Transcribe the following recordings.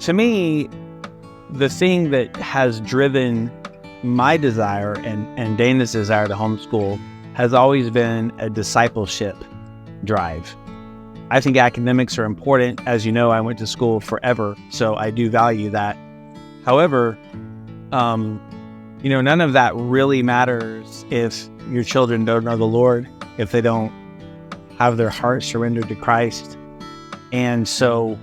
to me, the thing that has driven my desire and Dana's desire to homeschool has always been a discipleship drive. I think academics are important. As you know, I went to school forever, so I do value that. However, none of that really matters if your children don't know the Lord, if they don't have their heart surrendered to Christ. And so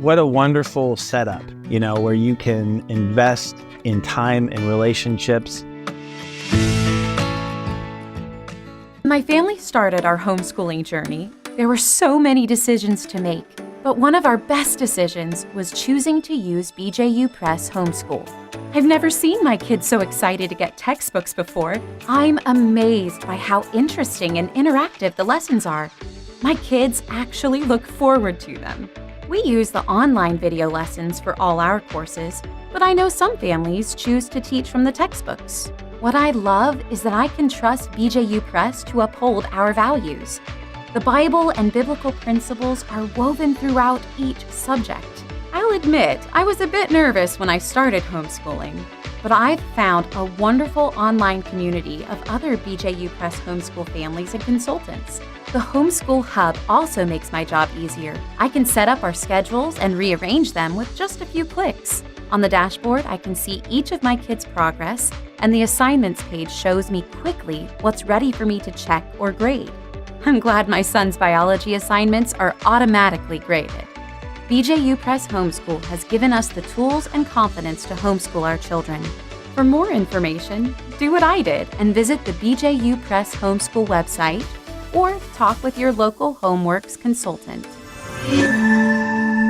what a wonderful setup, where you can invest in time and relationships. My family started our homeschooling journey. There were so many decisions to make, but one of our best decisions was choosing to use BJU Press Homeschool. I've never seen my kids so excited to get textbooks before. I'm amazed by how interesting and interactive the lessons are. My kids actually look forward to them. We use the online video lessons for all our courses, but I know some families choose to teach from the textbooks. What I love is that I can trust BJU Press to uphold our values. The Bible and biblical principles are woven throughout each subject. I'll admit, I was a bit nervous when I started homeschooling, but I've found a wonderful online community of other BJU Press homeschool families and consultants. The Homeschool Hub also makes my job easier. I can set up our schedules and rearrange them with just a few clicks. On the dashboard, I can see each of my kids' progress, and the assignments page shows me quickly what's ready for me to check or grade. I'm glad my son's biology assignments are automatically graded. BJU Press Homeschool has given us the tools and confidence to homeschool our children. For more information, do what I did and visit the BJU Press Homeschool website or talk with your local HomeWorks consultant.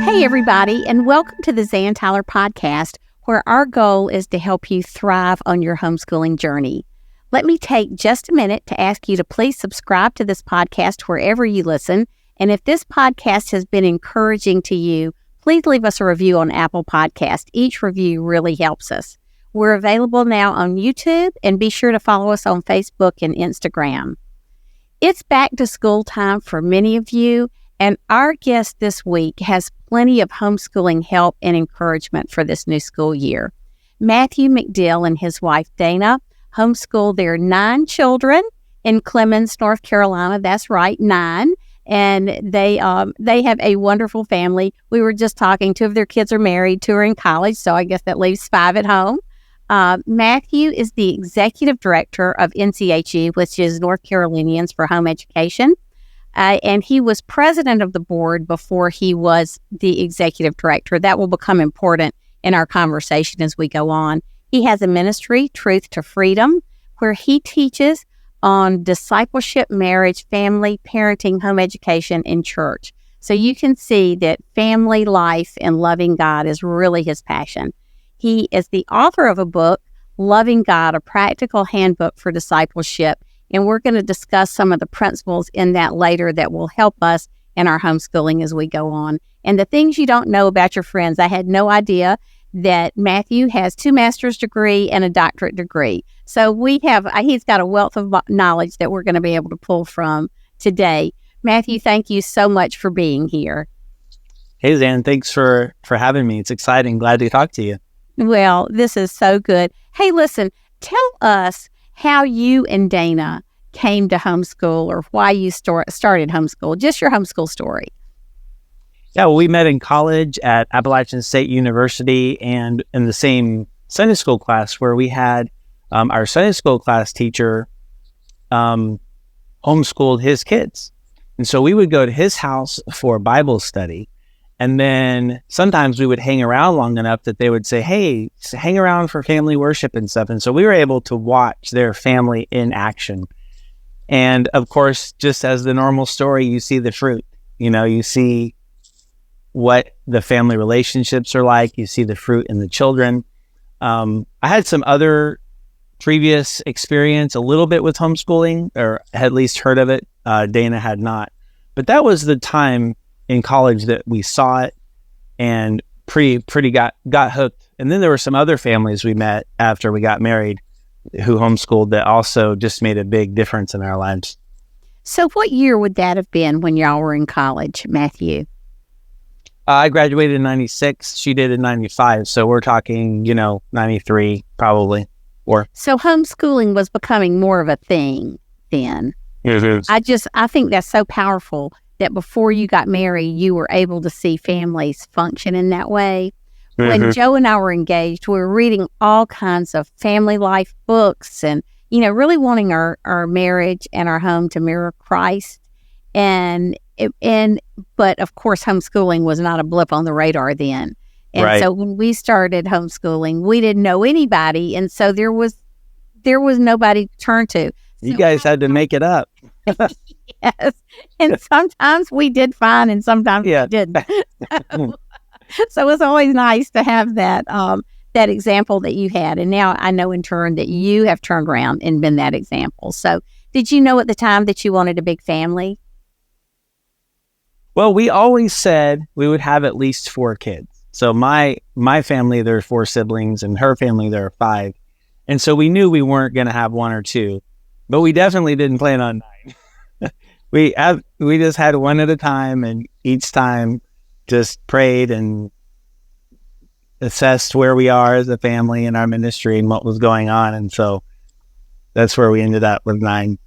Hey, everybody, and welcome to the Zan Tyler podcast, where our goal is to help you thrive on your homeschooling journey. Let me take just a minute to ask you to please subscribe to this podcast wherever you listen. And if this podcast has been encouraging to you, please leave us a review on Apple Podcast. Each review really helps us. We're available now on YouTube, and be sure to follow us on Facebook and Instagram. It's back to school time for many of you, and our guest this week has plenty of homeschooling help and encouragement for this new school year. Matthew McDill and his wife Dana homeschool their 9 children in Clemens, North Carolina. That's right, 9. And they have a wonderful family. We were just talking, 2 of their kids are married, 2 are in college, so I guess that leaves 5 at home. Matthew is the executive director of NCHE, which is North Carolinians for Home Education. And he was president of the board before he was the executive director. That will become important in our conversation as we go on. He has a ministry, Truth to Freedom, where he teaches on discipleship, marriage, family, parenting, home education, and church. So you can see that family life and loving God is really his passion. He is the author of a book, Loving God, a practical handbook for discipleship. And we're going to discuss some of the principles in that later that will help us in our homeschooling as we go on. And the things you don't know about your friends, I had no idea that Matthew has 2 master's degree and a doctorate degree. So he's got a wealth of knowledge that we're going to be able to pull from today. Matthew, thank you so much for being here. Hey, Zan, thanks for having me. It's exciting. Glad to talk to you. Well, this is so good. Hey, listen, tell us how you and Dana came to homeschool, or why you started homeschool, just your homeschool story. Yeah, well, we met in college at Appalachian State University, and in the same Sunday school class where we had our Sunday school class teacher homeschooled his kids. And so we would go to his house for Bible study. And then sometimes we would hang around long enough that they would say, hey, hang around for family worship and stuff. And so we were able to watch their family in action. And of course, just as the normal story, you see the fruit. You see what the family relationships are like. You see the fruit in the children. I had some other previous experience a little bit with homeschooling, or had at least heard of it. Dana had not. But that was the time in college that we saw it and pretty got hooked. And then there were some other families we met after we got married who homeschooled that also just made a big difference in our lives. So what year would that have been when y'all were in college, Matthew? I graduated in 96. She did in 95. So we're talking, 93 probably. Or So homeschooling was becoming more of a thing then. it is. I think that's so powerful that before you got married, you were able to see families function in that way. When Joe and I were engaged, we were reading all kinds of family life books and, really wanting our marriage and our home to mirror Christ. But of course, homeschooling was not a blip on the radar then. And Right. so when we started homeschooling, we didn't know anybody. And so there was nobody to turn to. You So guys had to make it up. yes. And sometimes we did fine and sometimes Yeah. we didn't. So it's always nice to have that example that you had. And now I know in turn that you have turned around and been that example. So did you know at the time that you wanted a big family? Well, we always said we would have at least 4 kids. So my family, there are 4 siblings, and her family, there are 5. And so we knew we weren't going to have 1 or 2, but we definitely didn't plan on 9. We just had one at a time, and each time just prayed and assessed where we are as a family and our ministry and what was going on. And so that's where we ended up with 9.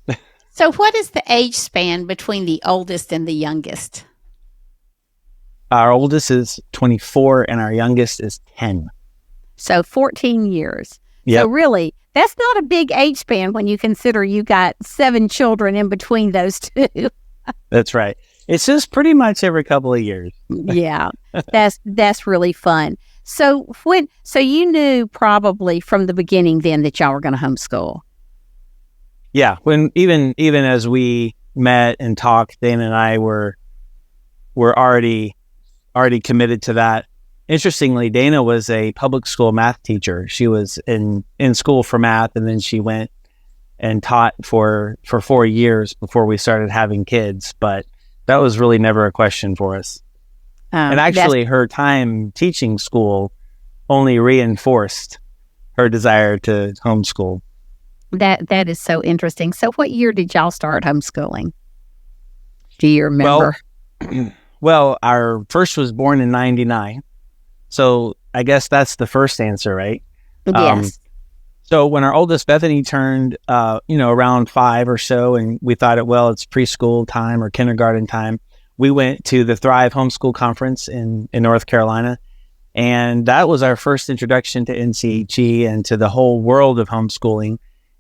So what is the age span between the oldest and the youngest? Our oldest is 24 and our youngest is 10. So 14 years. Yep. So really, that's not a big age span when you consider you got 7 children in between those 2. That's right. It's just pretty much every couple of years. Yeah, that's really fun. So you knew probably from the beginning then that y'all were going to homeschool. Yeah, when even as we met and talked, Dana and I were already committed to that. Interestingly, Dana was a public school math teacher. She was in school for math, and then she went and taught for 4 years before we started having kids. But that was really never a question for us. And actually, her time teaching school only reinforced her desire to homeschool. That is so interesting. So what year did y'all start homeschooling? Do you remember? Well, our first was born in 99. So I guess that's the first answer, right? Yes. So when our oldest Bethany turned, around 5 or so, and we thought it's preschool time or kindergarten time, we went to the Thrive Homeschool Conference in North Carolina. And that was our first introduction to NCHE and to the whole world of homeschooling.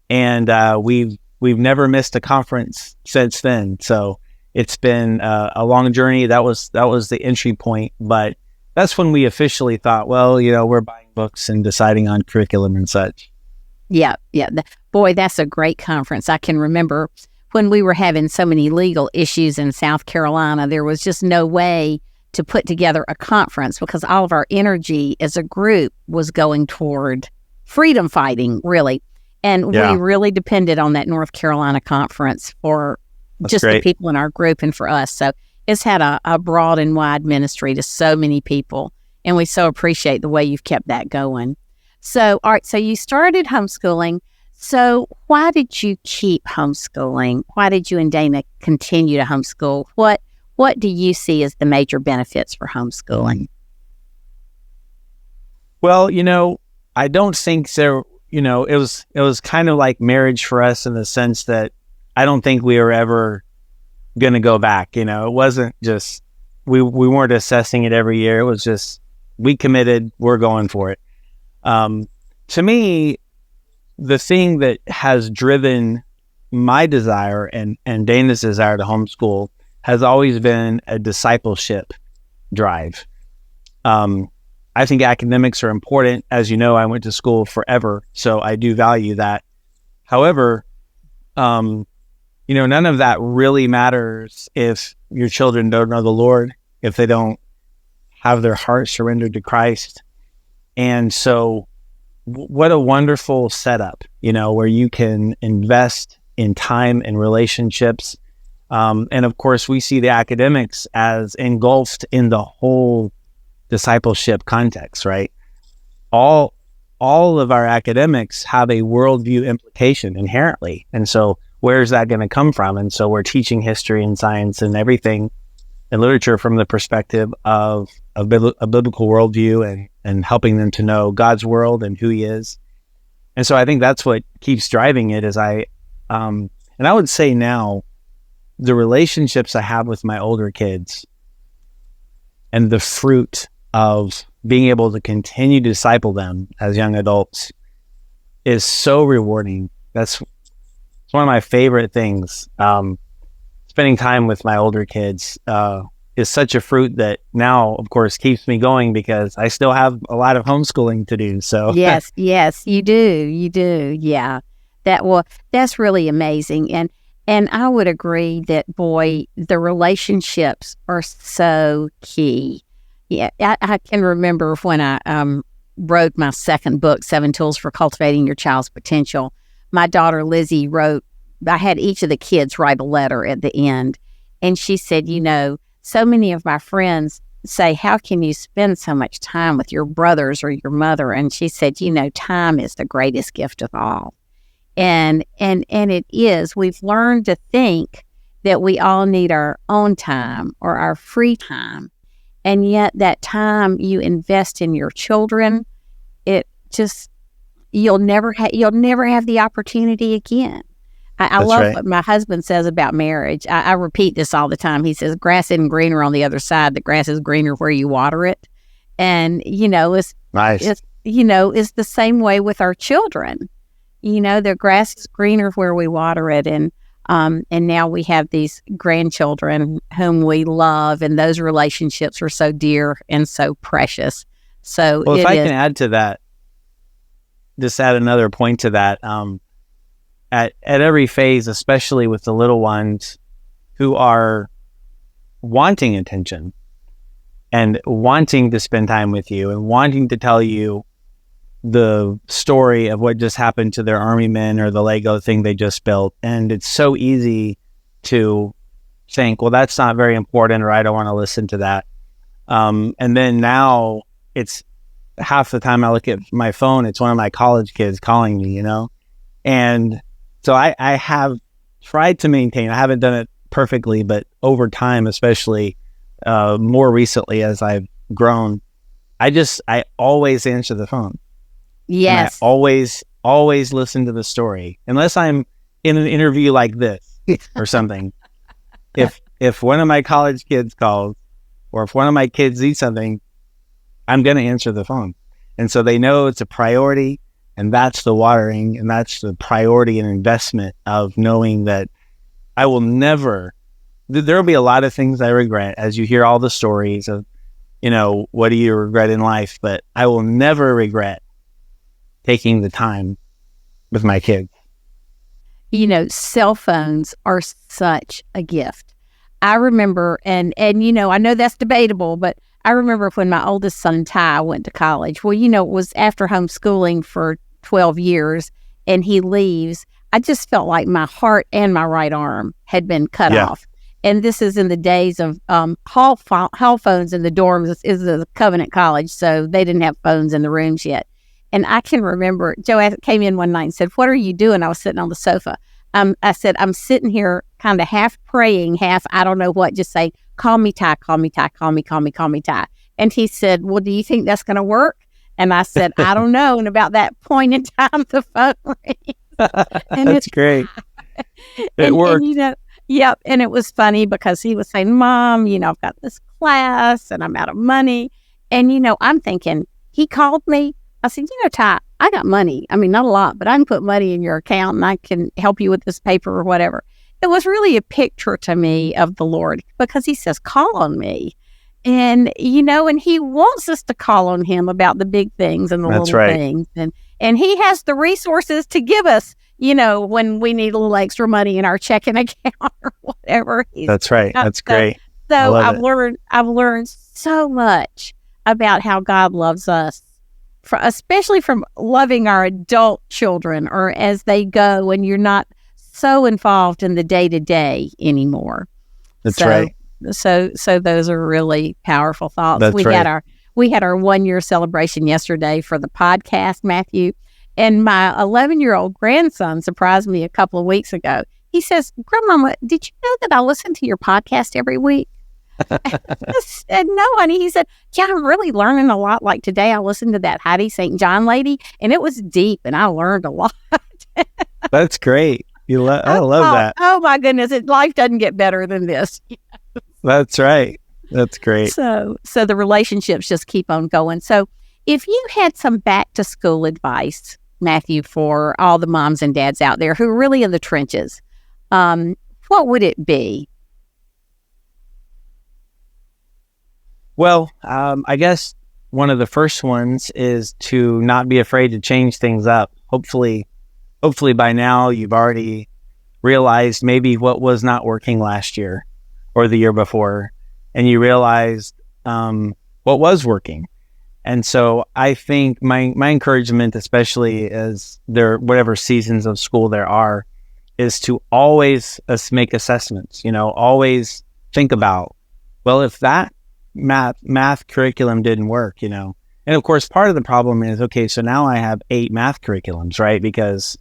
And we've never missed a conference since then. So it's been a long journey. That was the entry point. But that's when we officially thought, we're buying books and deciding on curriculum and such. Yeah. Boy, that's a great conference. I can remember when we were having so many legal issues in South Carolina, there was just no way to put together a conference because all of our energy as a group was going toward freedom fighting, really. And we really depended on that North Carolina conference for just the people in our group and for us. So it's had a broad and wide ministry to so many people. And we so appreciate the way you've kept that going. So, all right, so you started homeschooling. So why did you keep homeschooling? Why did you and Dana continue to homeschool? What do you see as the major benefits for homeschooling? Well, I don't think there, it was kind of like marriage for us in the sense that I don't think we were ever going to go back. It wasn't just, we weren't assessing it every year. It was just, we committed, we're going for it. To me, the thing that has driven my desire and Dana's desire to homeschool has always been a discipleship drive. I think academics are important. As you know, I went to school forever, so I do value that. However, none of that really matters if your children don't know the Lord, if they don't have their heart surrendered to Christ. And so what a wonderful setup, where you can invest in time and relationships. And of course, we see the academics as engulfed in the whole discipleship context, right? All of our academics have a worldview implication inherently. And so where's that going to come from? And so we're teaching history and science and everything and literature from the perspective of a biblical worldview and helping them to know God's world and who He is. And so I think that's what keeps driving it. And I would say now, the relationships I have with my older kids and the fruit of being able to continue to disciple them as young adults is so rewarding. It's one of my favorite things. Spending time with my older kids is such a fruit that now, of course, keeps me going because I still have a lot of homeschooling to do. So yes, you do. Yeah, that's really amazing. And I would agree that, boy, the relationships are so key. Yeah, I can remember when I wrote my second book, 7 Tools for Cultivating Your Child's Potential. My daughter Lizzie I had each of the kids write a letter at the end. And she said, so many of my friends say, how can you spend so much time with your brothers or your mother? And she said, time is the greatest gift of all. And it is. We've learned to think that we all need our own time or our free time. And yet that time you invest in your children, you'll never have the opportunity again. I love right. what my husband says about marriage. I repeat this all the time. He says, grass isn't greener on the other side. The grass is greener where you water it. And, it's nice. It's the same way with our children. The grass is greener where we water it. And now we have these grandchildren whom we love, and those relationships are so dear and so precious. So if I can add to that, just add another point to that, at every phase, especially with the little ones who are wanting attention and wanting to spend time with you and wanting to tell you the story of what just happened to their army men or the Lego thing they just built. And it's so easy to think, well, that's not very important, or I don't want to listen to that. And then now it's half the time I look at my phone, it's one of my college kids calling me, And so I have tried to maintain, I haven't done it perfectly, but over time, especially more recently as I've grown, I always answer the phone. Yes. And I always listen to the story, unless I'm in an interview like this or something. If one of my college kids calls, or if one of my kids needs something, I'm going to answer the phone. And so they know it's a priority, and that's the watering, and that's the priority and investment of knowing that I will never, there'll be a lot of things I regret as you hear all the stories of, what do you regret in life? But I will never regret taking the time with my kids. Cell phones are such a gift. I remember, and I know that's debatable, but I remember when my oldest son, Ty, went to college. Well, it was after homeschooling for 12 years, and he leaves. I just felt like my heart and my right arm had been cut off. And this is in the days of hall phones in the dorms. This is a Covenant College, so they didn't have phones in the rooms yet. And I can remember, Joe came in one night and said, "What are you doing?" I was sitting on the sofa. I said, "I'm sitting here kind of half praying, half I don't know what, just say, call me Ty, call me Ty, call me Ty." And he said, "Well, do you think that's going to work?" And I said, "I don't know." And about that point in time, the phone rings. That's great. It worked. Yep. And it was funny because he was saying, "Mom, I've got this class and I'm out of money." And, I'm thinking, he called me. I said, "Ty, I got money. I mean, not a lot, but I can put money in your account and I can help you with this paper or whatever." It was really a picture to me of the Lord, because he says, "Call on me." And, and he wants us to call on him about the big things and the little things. And he has the resources to give us, when we need a little extra money in our checking account or whatever. That's right. That's great. So I've learned so much about how God loves us, especially from loving our adult children, or as they go, when you're not so involved in the day-to-day anymore. That's right. So those are really powerful thoughts. That's right. We had our 1-year celebration yesterday for the podcast, Matthew, and my 11-year-old grandson surprised me a couple of weeks ago. He says, "Grandmama, did you know that I listen to your podcast every week?" I said, no, honey. He said, yeah, I'm really learning a lot. Like today, I listened to that Hattie St. John lady, and it was deep, and I learned a lot. That's great. I love that. Oh my goodness, life doesn't get better than this. That's right. That's great. So the relationships just keep on going. So if you had some back to school advice, Matthew, for all the moms and dads out there who are really in the trenches, what would it be? Well, I guess one of the first ones is to not be afraid to change things up. Hopefully by now you've already realized maybe what was not working last year or the year before, and you realized what was working. And so I think my encouragement, especially as whatever seasons of school there are, is to always make assessments, always think about, well, if that math curriculum didn't work, and of course part of the problem is, okay, so now I have 8 math curriculums, right? Because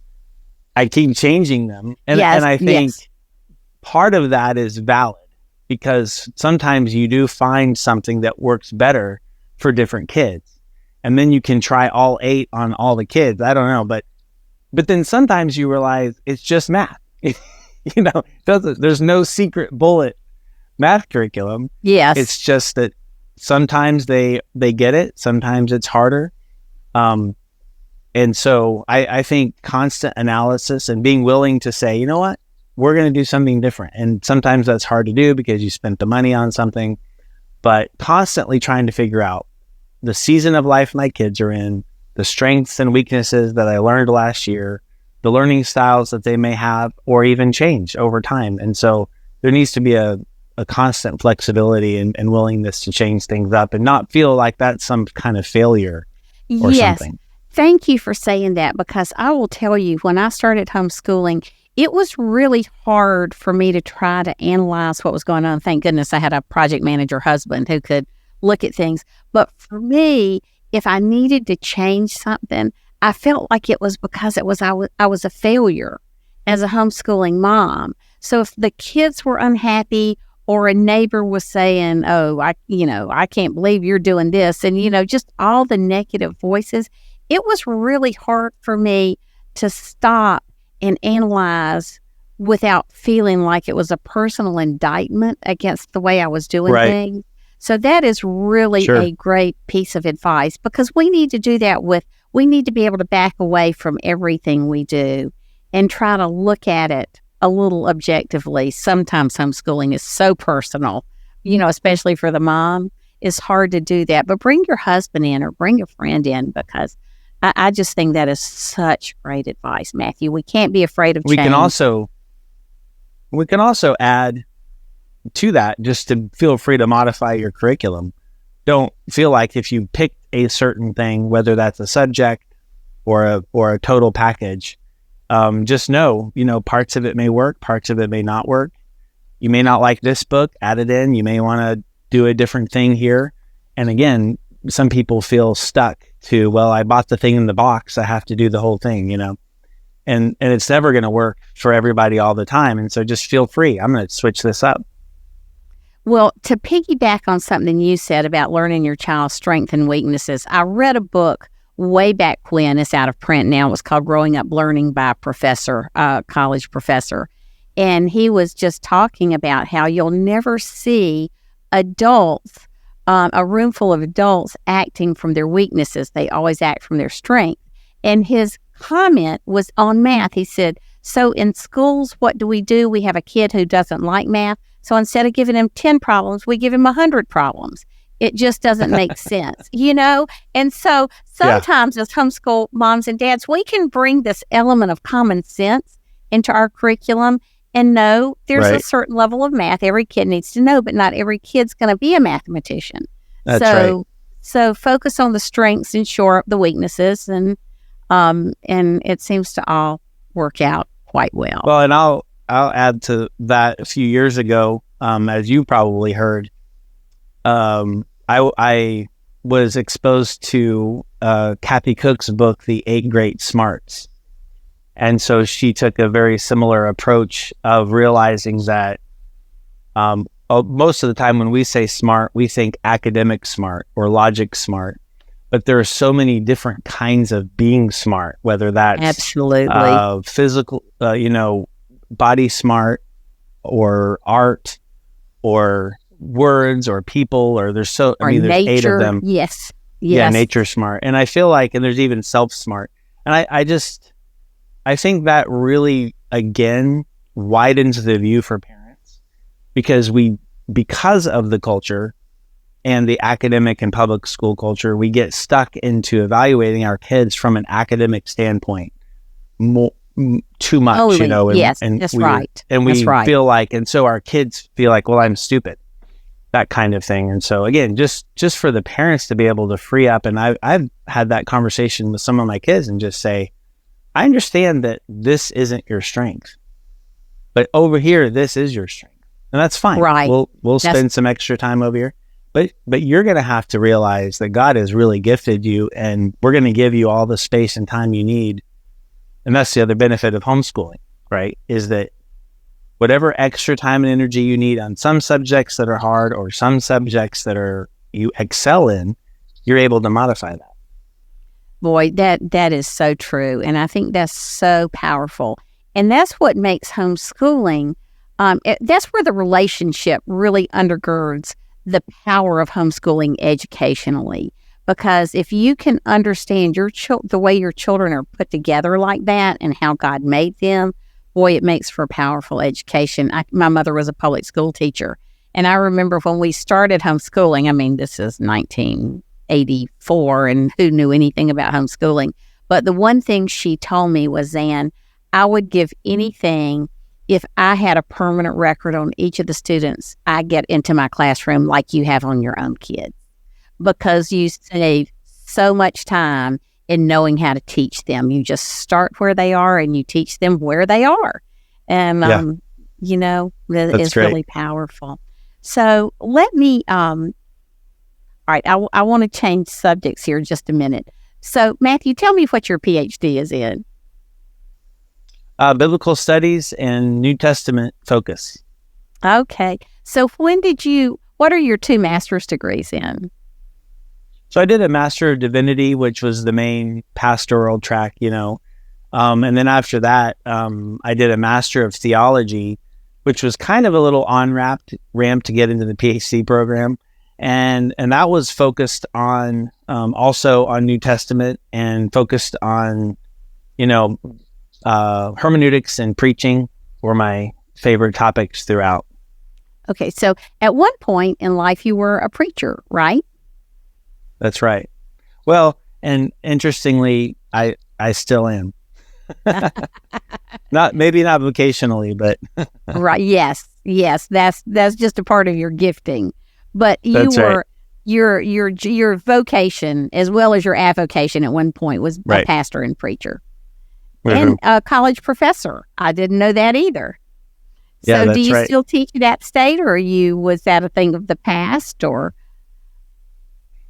I keep changing them. And I think part of that is valid, because sometimes you do find something that works better for different kids, and then you can try all 8 on all the kids. I don't know, but then sometimes you realize it's just math. There's no secret bullet math curriculum. Yes. It's just that sometimes they get it, sometimes it's harder. And so I think constant analysis and being willing to say, you know what, we're going to do something different. And sometimes that's hard to do because you spent the money on something, but constantly trying to figure out the season of life my kids are in, the strengths and weaknesses that I learned last year, the learning styles that they may have or even change over time. And so there needs to be a constant flexibility and willingness to change things up and not feel like that's some kind of failure or something. Thank you for saying that, because I will tell you, when I started homeschooling, it was really hard for me to try to analyze what was going on. Thank goodness I had a project manager husband who could look at things. But for me, if I needed to change something, I felt like it was because I was a failure as a homeschooling mom. So if the kids were unhappy, or a neighbor was saying, oh, I can't believe you're doing this, and, just all the negative voices, it was really hard for me to stop and analyze without feeling like it was a personal indictment against the way I was doing things. So that is really a great piece of advice, because we need to do that we need to be able to back away from everything we do and try to look at it a little objectively. Sometimes homeschooling is so personal, especially for the mom. It's hard to do that. But bring your husband in or bring a friend in, because I just think that is such great advice, Matthew. We can't be afraid of change. We can also add to that, just to feel free to modify your curriculum. Don't feel like if you pick a certain thing, whether that's a subject or a total package, just know, parts of it may work, parts of it may not work. You may not like this book, add it in. You may want to do a different thing here. And again, some people feel stuck to, well, I bought the thing in the box, I have to do the whole thing, and it's never going to work for everybody all the time. And so just feel free. I'm going to switch this up. Well, to piggyback on something you said about learning your child's strengths and weaknesses, I read a book way back when. It's out of print now. It was called Growing Up Learning by a college professor. And he was just talking about how you'll never see adults, a room full of adults acting from their weaknesses. They always act from their strength. And his comment was on math. He said, so in schools, what do? We have a kid who doesn't like math. So instead of giving him 10 problems, we give him 100 problems. It just doesn't make sense, And so sometimes as homeschool moms and dads, we can bring this element of common sense into our curriculum and know there's a certain level of math every kid needs to know, but not every kid's going to be a mathematician. That's right. So focus on the strengths and shore up the weaknesses, and it seems to all work out quite well. Well, and I'll add to that. A few years ago, as you probably heard, I was exposed to Kathy Cook's book, The 8 Great Smarts. And so she took a very similar approach of realizing that most of the time when we say smart, we think academic smart or logic smart. But there are so many different kinds of being smart, whether that's Absolutely. physical, body smart, or art, or words, or people, or there's Or there's 8 of nature. them. Yes. Yeah, Yes. nature smart. And I feel like, and there's even self smart. And I think that really, again, widens the view for parents because of the culture and the academic and public school culture, we get stuck into evaluating our kids from an academic standpoint too much, Only, yes, and that's we, right. And we That's right. feel like, and so our kids feel like, well, I'm stupid, that kind of thing. And so again, just for the parents to be able to free up, and I've had that conversation with some of my kids and just say, I understand that this isn't your strength, but over here, this is your strength. And that's fine. Right. We'll spend some extra time over here. But you're going to have to realize that God has really gifted you, and we're going to give you all the space and time you need. And that's the other benefit of homeschooling, right? Is that whatever extra time and energy you need on some subjects that are hard or some subjects that you excel in, you're able to modify that. Boy, that is so true. And I think that's so powerful. And that's what makes homeschooling, that's where the relationship really undergirds the power of homeschooling educationally. Because if you can understand the way your children are put together like that and how God made them, boy, it makes for a powerful education. My mother was a public school teacher. And I remember when we started homeschooling, this is 1984, and who knew anything about homeschooling? But the one thing she told me was, Zan, I would give anything if I had a permanent record on each of the students I get into my classroom like you have on your own kids, because you save so much time in knowing how to teach them. You just start where they are and you teach them where they are. And, it's really powerful. So let me, all right, I want to change subjects here just a minute. So Matthew, tell me what your PhD is in. Biblical studies and New Testament focus. Okay. So what are your 2 master's degrees in? So I did a Master of Divinity, which was the main pastoral track, and then after that, I did a Master of Theology, which was kind of a little ramp to get into the PhD program. And that was focused on, also on New Testament, and focused on, hermeneutics and preaching were my favorite topics throughout. Okay, so at one point in life, you were a preacher, right? That's right. Well, and interestingly, I still am. Maybe not vocationally, but right. Yes. That's just a part of your gifting. But your vocation as well as your avocation at one point was a pastor and preacher. Mm-hmm. And a college professor. I didn't know that either. Yeah, so do you still teach at App State, or was that a thing of the past, or?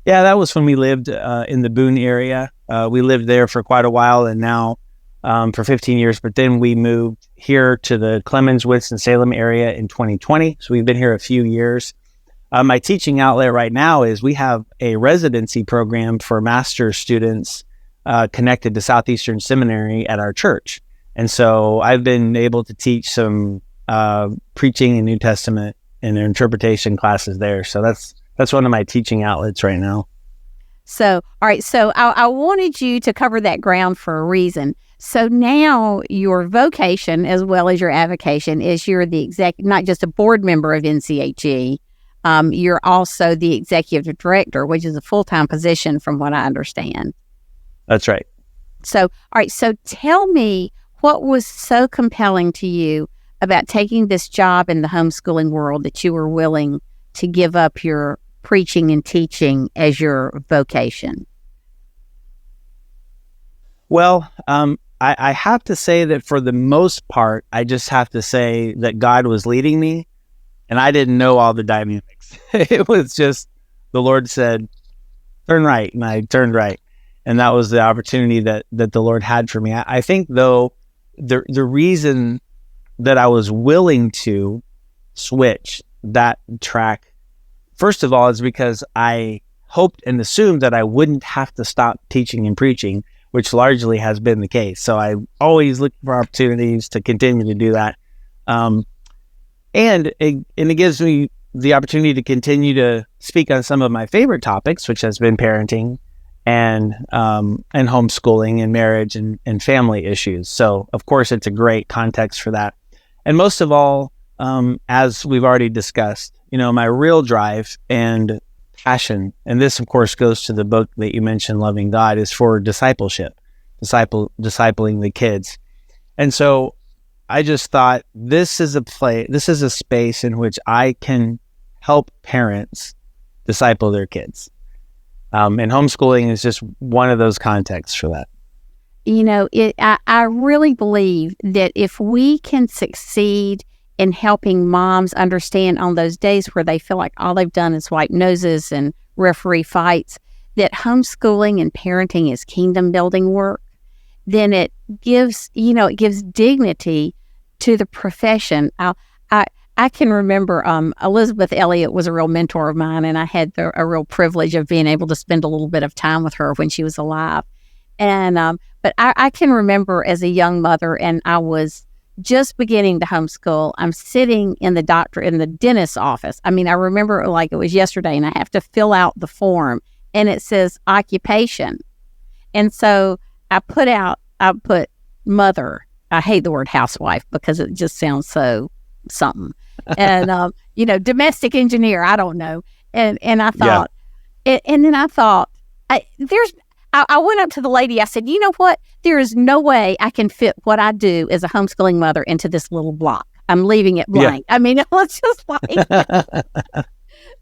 Yeah, that was when we lived in the Boone area. We lived there for quite a while, and now for 15 years. But then we moved here to the Clemens, Winston-Salem area in 2020. So we've been here a few years. My teaching outlet right now is we have a residency program for master's students connected to Southeastern Seminary at our church. And so I've been able to teach some preaching and New Testament and interpretation classes there. So that's one of my teaching outlets right now. So, all right. So I wanted you to cover that ground for a reason. So now your vocation as well as your avocation is you're the not just a board member of NCHE, you're also the executive director, which is a full-time position from what I understand. That's right. So, all right. So tell me, what was so compelling to you about taking this job in the homeschooling world that you were willing to give up your preaching and teaching as your vocation? Well, I have to say that for the most part, I just have to say that God was leading me, and I didn't know all the dynamics. It was just the Lord said, turn right, and I turned right. And that was the opportunity that the Lord had for me. I think, though, the reason that I was willing to switch that track, first of all, is because I hoped and assumed that I wouldn't have to stop teaching and preaching, which largely has been the case. So I always look for opportunities to continue to do that. And it gives me the opportunity to continue to speak on some of my favorite topics, which has been parenting and homeschooling and marriage and family issues. So of course, it's a great context for that. And most of all, as we've already discussed, my real drive and passion, and this of course goes to the book that you mentioned, Loving God, is for discipleship, discipling the kids. And so I just thought this is a space in which I can help parents disciple their kids. And homeschooling is just one of those contexts for that. I really believe that if we can succeed in helping moms understand on those days where they feel like all they've done is wipe noses and referee fights, that homeschooling and parenting is kingdom building work, then it gives dignity to the profession. I can remember Elizabeth Elliot was a real mentor of mine, and I had a real privilege of being able to spend a little bit of time with her when she was alive. And but I can remember as a young mother, and I was just beginning to homeschool. I'm sitting in the dentist's office. I mean, I remember it like it was yesterday, and I have to fill out the form, and it says occupation. And so I put mother. I hate the word housewife because it just sounds so something. And, domestic engineer, I don't know. And I thought, and then I thought, I went up to the lady, I said, you know what? There is no way I can fit what I do as a homeschooling mother into this little block. I'm leaving it blank. Yeah. I mean, it was just like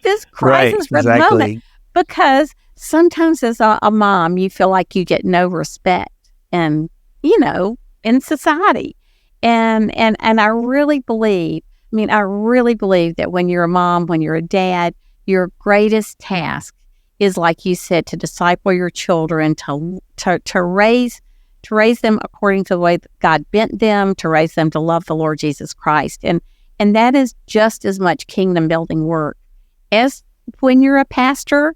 this crisis for the moment. Because sometimes as a mom, you feel like you get no respect and, in society. And I really believe that when you're a mom, when you're a dad, your greatest task is, like you said, to disciple your children, to raise them according to the way that God bent them, to raise them to love the Lord Jesus Christ. And that is just as much kingdom building work as when you're a pastor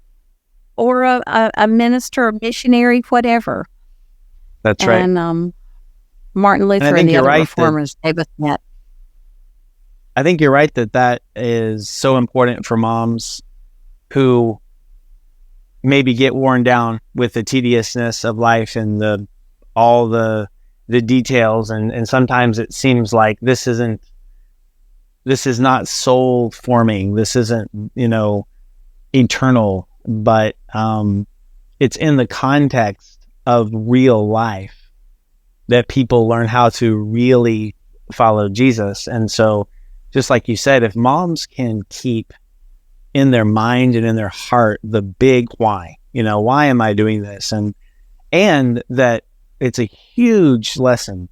or a minister, a missionary, whatever. That's right. And Martin Luther and the other reformers gave us that. I think you're right that is so important for moms who maybe get worn down with the tediousness of life and all the details, and sometimes it seems like this is not soul forming, this isn't eternal, but it's in the context of real life that people learn how to really follow Jesus. And so, just like you said, if moms can keep in their mind and in their heart the big why, why am I doing this? And that it's a huge lesson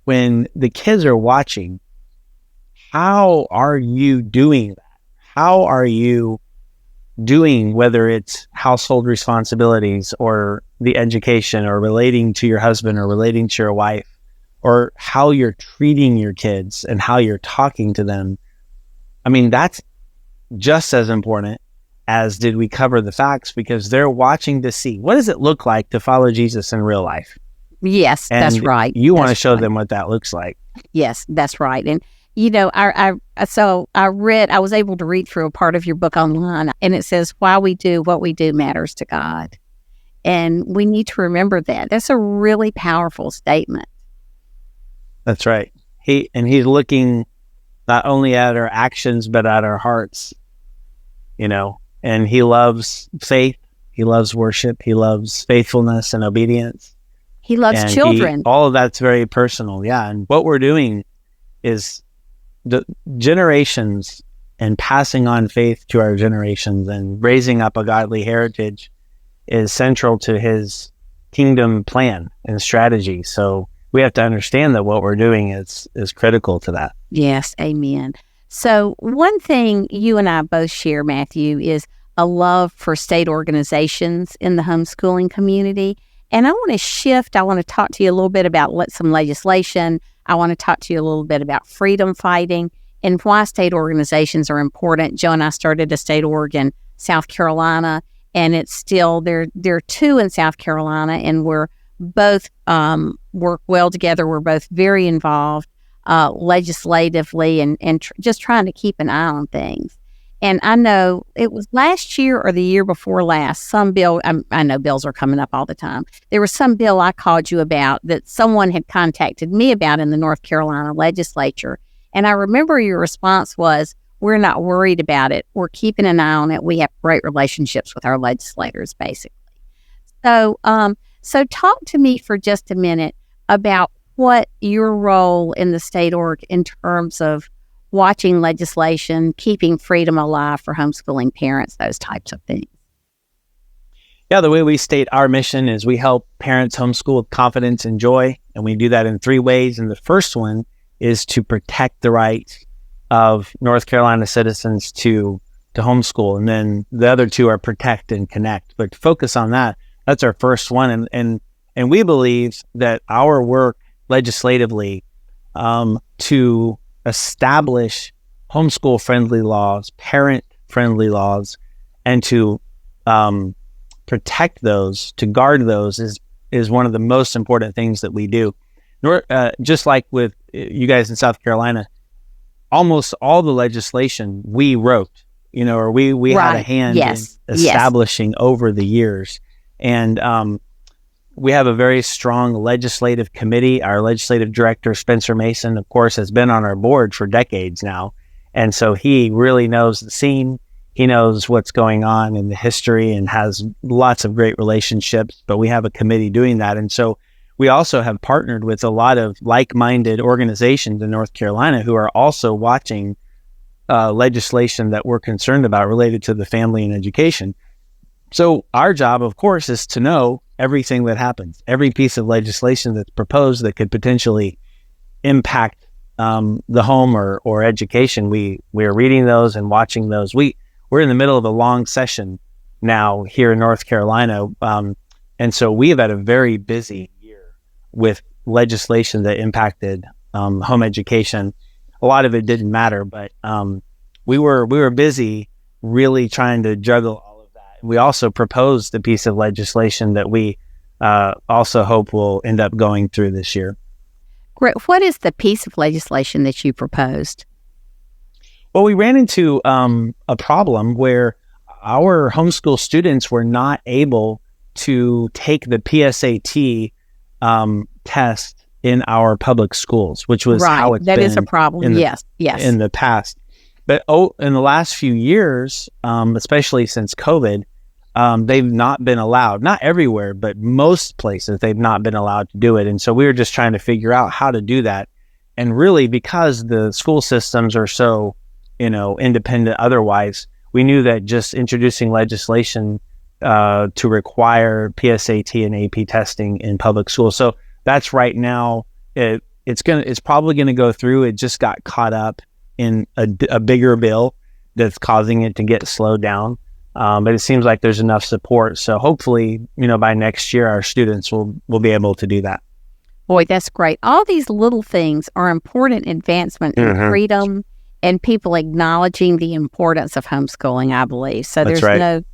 when the kids are watching. How are you doing that? How are you doing, whether it's household responsibilities or the education or relating to your husband or relating to your wife, or how you're treating your kids and how you're talking to them? I mean, that's just as important as did we cover the facts, because they're watching to see, what does it look like to follow Jesus in real life? Yes, and that's right. You want to show them what that looks like. Yes, that's right. And I was able to read through a part of your book online, and it says, why we do what we do matters to God. And we need to remember that. That's a really powerful statement. That's right. He's looking not only at our actions, but at our hearts, and he loves faith. He loves worship. He loves faithfulness and obedience. He loves children. All of that's very personal. Yeah. And what we're doing is the generations and passing on faith to our generations and raising up a godly heritage is central to his kingdom plan and strategy. So we have to understand that what we're doing is critical to that. Yes, amen. So one thing you and I both share, Matthew, is a love for state organizations in the homeschooling community. And I want to shift. I want to talk to you a little bit about some legislation. I want to talk to you a little bit about freedom fighting. and why state organizations are important. Joe and I started a state org in South Carolina, and it's still there are two in South Carolina, and we're both work well together. We're both very involved legislatively and just trying to keep an eye on things. And I know it was last year or the year before last, some bill, I know bills are coming up all the time. There was some bill I called you about that someone had contacted me about in the North Carolina legislature. And I remember your response was, we're not worried about it. We're keeping an eye on it. We have great relationships with our legislators, basically. So, so talk to me for just a minute about what your role in the state org in terms of watching legislation, keeping freedom alive for homeschooling parents, those types of things. Yeah, the way we state our mission is we help parents homeschool with confidence and joy, and we do that in three ways. And the first one is to protect the rights of North Carolina citizens to homeschool, and then the other two are protect and connect. But to focus on that, that's our first one, and we believe that our work legislatively to establish homeschool-friendly laws, parent-friendly laws, and to protect those, to guard those is one of the most important things that we do. Just like with you guys in South Carolina, almost all the legislation we wrote, or we had a hand in establishing over the years. And we have a very strong legislative committee. Our legislative director, Spencer Mason, of course, has been on our board for decades now. And so he really knows the scene. He knows what's going on in the history and has lots of great relationships, but we have a committee doing that. And so we also have partnered with a lot of like-minded organizations in North Carolina who are also watching legislation that we're concerned about related to the family and education. So our job, of course, is to know everything that happens, every piece of legislation that's proposed that could potentially impact the home or education. We are reading those and watching those. We're in the middle of a long session now here in North Carolina, and so we have had a very busy year with legislation that impacted home education. A lot of it didn't matter, but we were busy really trying to juggle. We also proposed a piece of legislation that we also hope will end up going through this year. Great. What is the piece of legislation that you proposed? Well, we ran into a problem where our homeschool students were not able to take the PSAT test in our public schools, which was how it's been. That is a problem. Yes. In the past. But in the last few years, especially since COVID, they've not been allowed, not everywhere, but most places, they've not been allowed to do it. And so we were just trying to figure out how to do that. And really, because the school systems are so, independent otherwise, we knew that just introducing legislation to require PSAT and AP testing in public schools. So that's right now, it's probably going to go through. It just got caught up in a bigger bill that's causing it to get slowed down. But it seems like there's enough support. So hopefully, by next year, our students will be able to do that. Boy, that's great. All these little things are important advancement in freedom and people acknowledging the importance of homeschooling, I believe. So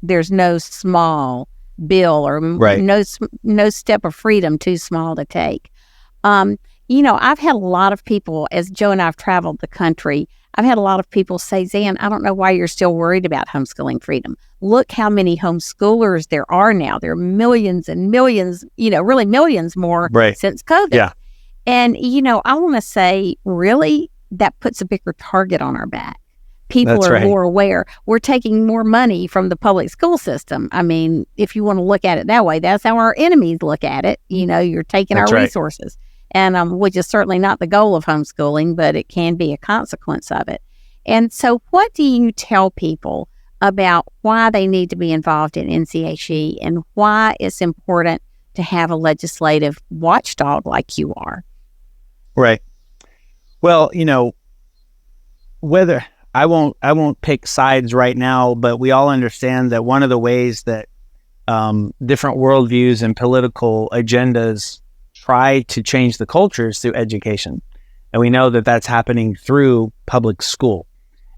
there's no small bill or no step of freedom too small to take. I've had a lot of people, as Joe and I have traveled the country, I've had a lot of people say, Zan, I don't know why you're still worried about homeschooling freedom. Look how many homeschoolers there are now. There are millions and millions, really millions more since COVID. Yeah. And, I want to say, really, that puts a bigger target on our back. People are more aware. We're taking more money from the public school system. I mean, if you want to look at it that way, that's how our enemies look at it. You're taking our resources. And which is certainly not the goal of homeschooling, but it can be a consequence of it. And so what do you tell people about why they need to be involved in NCHE and why it's important to have a legislative watchdog like you are? Right. Well, whether I won't pick sides right now, but we all understand that one of the ways that different worldviews and political agendas try to change the culture is through education. And we know that that's happening through public school.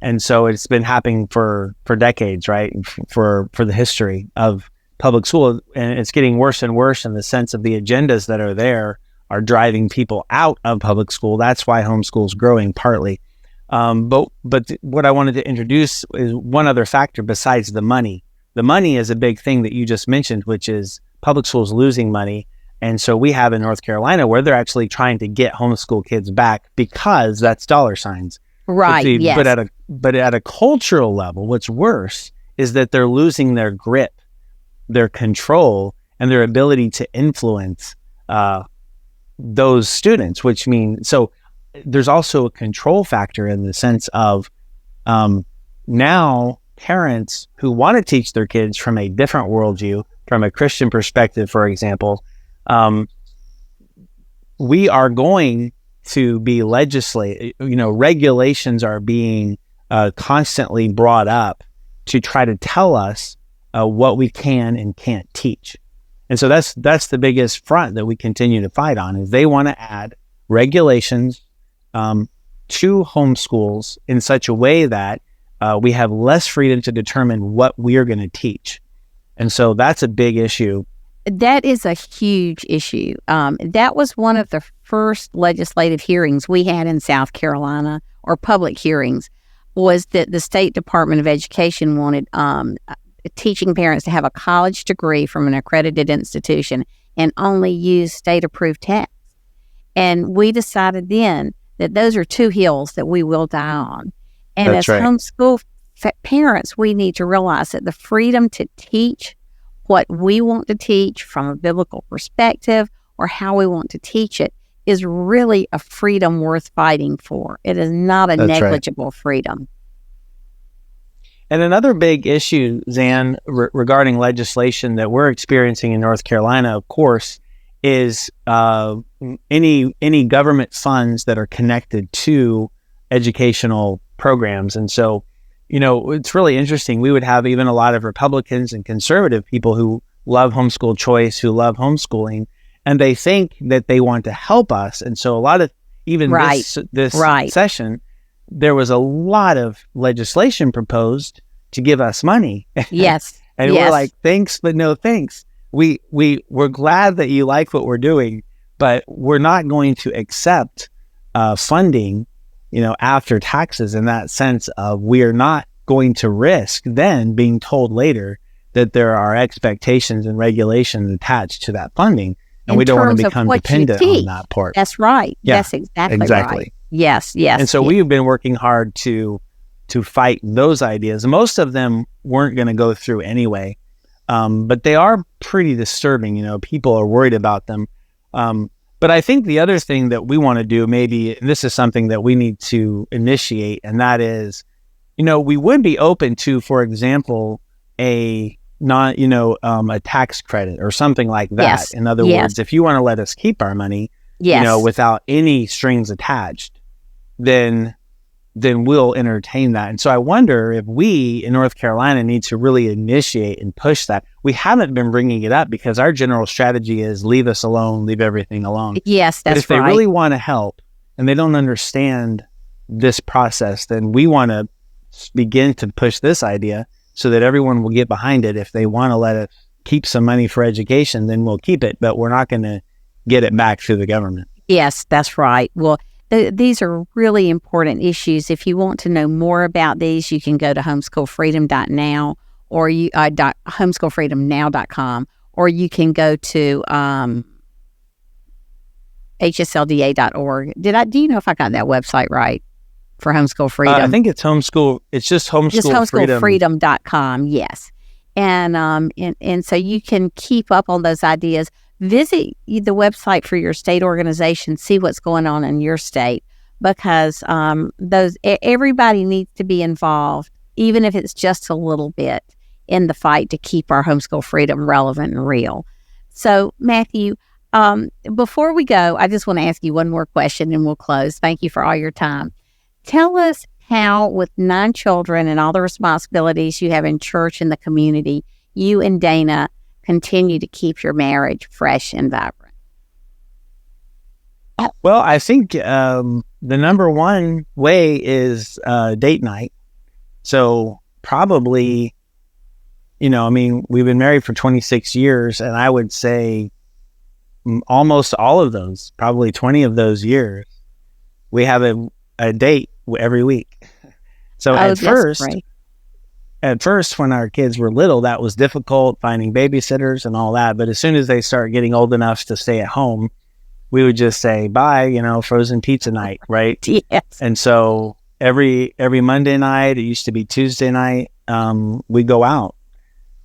And so it's been happening for decades, right? For the history of public school. And it's getting worse and worse in the sense of the agendas that are there are driving people out of public school. That's why homeschool is growing partly. But what I wanted to introduce is one other factor besides the money. The money is a big thing that you just mentioned, which is public schools losing money. And so we have in North Carolina where they're actually trying to get homeschool kids back because that's dollar signs. Right, yes. But at a cultural level, what's worse is that they're losing their grip, their control, and their ability to influence those students, which means, so there's also a control factor in the sense of now parents who want to teach their kids from a different worldview, from a Christian perspective, for example, we are going to be regulations are being constantly brought up to try to tell us what we can and can't teach. And so that's the biggest front that we continue to fight on, is they want to add regulations to homeschools in such a way that we have less freedom to determine what we're going to teach. And so that's a big issue. That is a huge issue. That was one of the first legislative hearings we had in South Carolina, or public hearings, was that the State Department of Education wanted teaching parents to have a college degree from an accredited institution and only use state-approved texts. And we decided then that those are two hills that we will die on. And That's as right. homeschool parents, we need to realize that the freedom to teach what we want to teach from a biblical perspective or how we want to teach it is really a freedom worth fighting for. It is not a That's negligible freedom. And another big issue, Zan, regarding legislation that we're experiencing in North Carolina, of course, is any government funds that are connected to educational programs. And so, it's really interesting. We would have even a lot of Republicans and conservative people who love homeschool choice, who love homeschooling, and they think that they want to help us. And so a lot of, even this session, there was a lot of legislation proposed to give us money. Yes. And we're like, thanks, but no thanks. We're glad that you like what we're doing, but we're not going to accept funding, after taxes, in that sense of we are not going to risk then being told later that there are expectations and regulations attached to that funding. And we don't want to become dependent on that part. That's right. Yeah, that's exactly right. Yes. And so we've been working hard to fight those ideas. Most of them weren't going to go through anyway, but they are pretty disturbing. People are worried about them. But I think the other thing that we want to do, maybe, and this is something that we need to initiate, and that is, we would be open to, for example, a tax credit or something like that. Yes. In other words, if you want to let us keep our money, without any strings attached, then we'll entertain that. And so I wonder if we in North Carolina need to really initiate and push that. We haven't been bringing it up because our general strategy is leave us alone, leave everything alone. Yes, that's right. But if they really want to help and they don't understand this process, then we want to begin to push this idea so that everyone will get behind it. If they want to let us keep some money for education, then we'll keep it, but we're not going to get it back through the government. Yes, that's right. Well, these are really important issues. If you want to know more about these, you can go to homeschoolfreedom.now or homeschoolfreedomnow.com, or you can go to hslda.org. Do you know if I got that website right for Homeschool Freedom? I think it's homeschool. It's just homeschoolfreedom.com. Yes. And so you can keep up on those ideas. Visit the website for your state organization, see what's going on in your state, because everybody needs to be involved, even if it's just a little bit, in the fight to keep our homeschool freedom relevant and real. So, Matthew, before we go, I just want to ask you one more question and we'll close. Thank you for all your time. Tell us how, with 9 children and all the responsibilities you have in church and the community, you and Dana continue to keep your marriage fresh and vibrant. Well, I think the number one way is date night. So probably, we've been married for 26 years, and I would say almost all of those, probably 20 of those years, we have a date every week. So at first, when our kids were little, that was difficult, finding babysitters and all that. But as soon as they start getting old enough to stay at home, we would just say, bye, frozen pizza night, right? Yes. And so every Monday night, it used to be Tuesday night, we go out.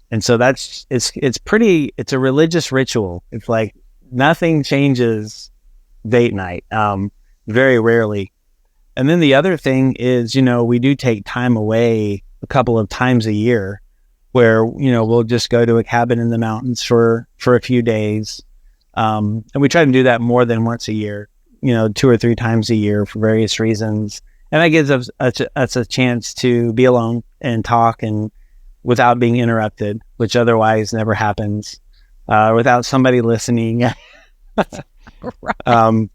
And so it's a religious ritual. It's like nothing changes date night, very rarely. And then the other thing is, we do take time away a couple of times a year where, we'll just go to a cabin in the mountains for a few days. And we try to do that more than once a year, 2 or 3 times a year for various reasons. And that gives us a chance to be alone and talk and without being interrupted, which otherwise never happens, without somebody listening. Right.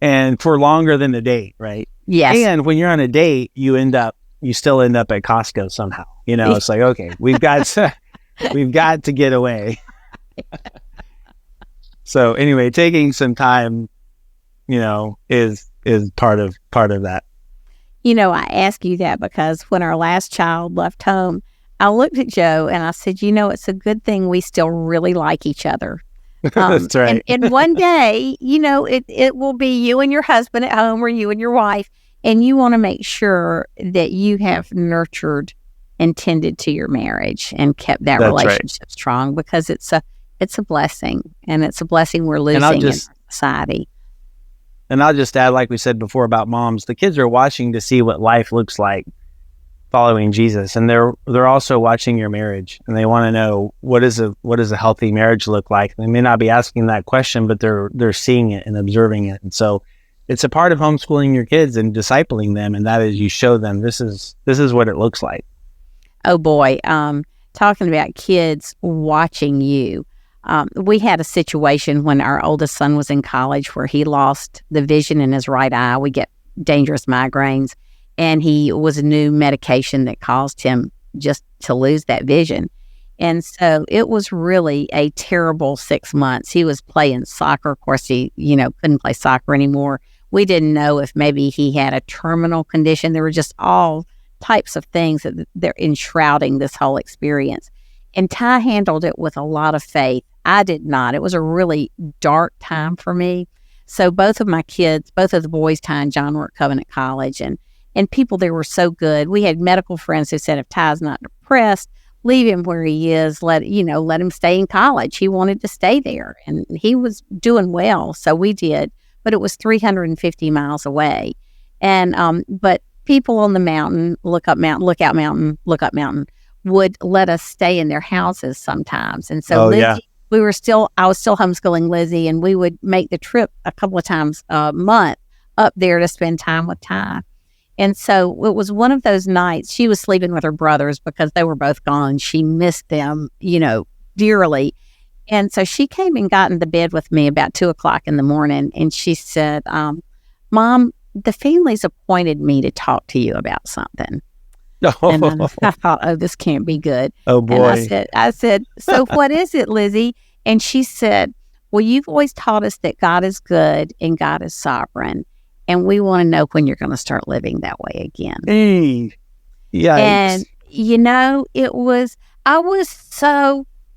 And for longer than a date, right? Yes. And when you're on a date, you still end up at Costco somehow. It's like, okay, we've got to get away. So anyway, taking some time, is part of that. I ask you that because when our last child left home, I looked at Joe and I said, it's a good thing we still really like each other. That's right. And one day, it will be you and your husband at home or you and your wife, and you want to make sure that you have nurtured and tended to your marriage and kept that relationship strong, because it's a blessing, and it's a blessing we're losing in society. And I'll just add, like we said before about moms, the kids are watching to see what life looks like following Jesus, and they're also watching your marriage, and they want to know what does a healthy marriage look like. They may not be asking that question, but they're seeing it and observing it. And so it's a part of homeschooling your kids and discipling them, and that is you show them this is what it looks like. Oh boy, talking about kids watching you. We had a situation when our oldest son was in college where he lost the vision in his right eye. We get dangerous migraines, and he was a new medication that caused him just to lose that vision. And so it was really a terrible 6 months. He was playing soccer. Of course, he, couldn't play soccer anymore. We didn't know if maybe he had a terminal condition. There were just all types of things that they're enshrouding this whole experience. And Ty handled it with a lot of faith. I did not. It was a really dark time for me. So both of my kids, both of the boys, Ty and John, were at Covenant College, and people there were so good. We had medical friends who said, if Ty's not depressed, leave him where he is. Let him stay in college. He wanted to stay there, and he was doing well. So we did, but it was 350 miles away. And but people on the mountain, Lookout Mountain, would let us stay in their houses sometimes. And so Lizzie, I was still homeschooling Lizzie, and we would make the trip a couple of times a month up there to spend time with Ty. And so it was one of those nights. She was sleeping with her brothers because they were both gone. She missed them, dearly. And so she came and got into bed with me about 2:00 in the morning. And she said, Mom, the family's appointed me to talk to you about something. And I thought, oh, this can't be good. Oh, boy. And I said, so what is it, Lizzie? And she said, well, you've always taught us that God is good and God is sovereign. And we want to know when you're going to start living that way again. Hey, yikes. And,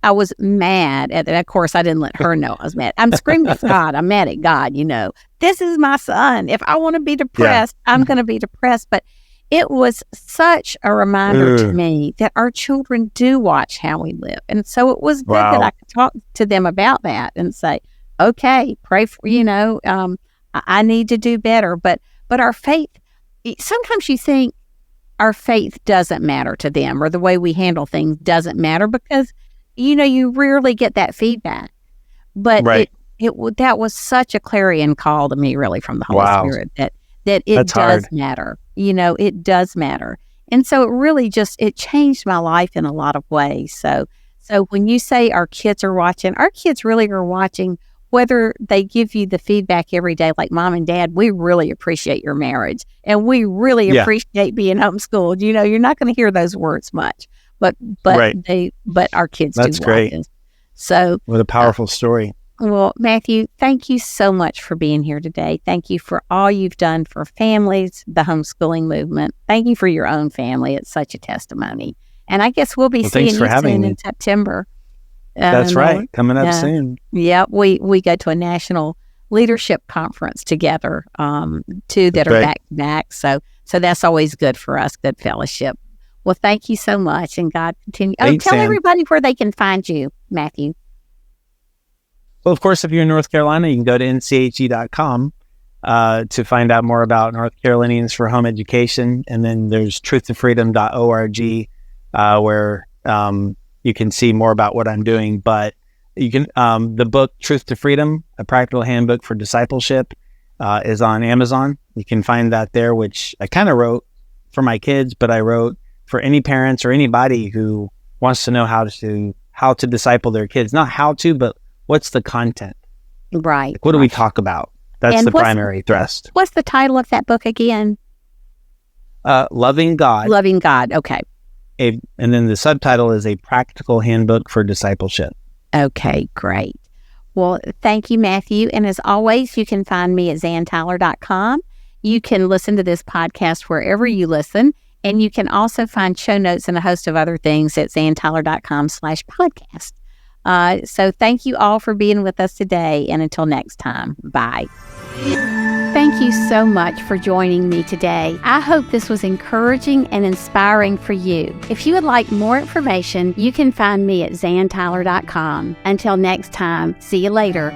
I was mad at that. Of course, I didn't let her know I was mad. I'm screaming at God. I'm mad at God, This is my son. If I want to be depressed, I'm going to be depressed. But it was such a reminder to me that our children do watch how we live. And so it was good that I could talk to them about that and say, okay, pray for, I need to do better. But our faith, sometimes you think our faith doesn't matter to them, or the way we handle things doesn't matter, because, you rarely get that feedback. But that was such a clarion call to me, really, from the Holy Spirit, that it does matter. It does matter. And so it really it changed my life in a lot of ways. So when you say our kids are watching, our kids really are watching whether they give you the feedback every day, like Mom and Dad, we really appreciate your marriage and we really appreciate being homeschooled. You're not going to hear those words much, but our kids That's do. Great. Like so what a powerful story. Well, Matthew, thank you so much for being here today. Thank you for all you've done for families, the homeschooling movement. Thank you for your own family. It's such a testimony. And I guess we'll be seeing you soon in September. That's right. Coming up soon. Yeah, we go to a national leadership conference together, two that are back to back. So that's always good for us, good fellowship. Well, thank you so much, and God continue. Thanks, tell Sam. everybody where they can find you, Matthew. Well, of course, if you're in North Carolina, you can go to nche.com to find out more about North Carolinians for Home Education. And then there's truthtofreedom.org where you can see more about what I'm doing. But you can the book Truth to Freedom, A Practical Handbook for Discipleship, is on Amazon. You can find that there, which I kind of wrote for my kids, but I wrote for any parents or anybody who wants to know how to disciple their kids. Not how to, but what's the content? Right. Like, what do we talk about? That's the primary thrust. What's the title of that book again? Loving God. Loving God. Okay. And then the subtitle is A Practical Handbook for Discipleship. Okay, great. Well, thank you, Matthew. And as always, you can find me at zantyler.com. You can listen to this podcast wherever you listen. And you can also find show notes and a host of other things at zantyler.com/podcast. So thank you all for being with us today. And until next time, bye. Thank you so much for joining me today. I hope this was encouraging and inspiring for you. If you would like more information, you can find me at zantyler.com. Until next time, see you later.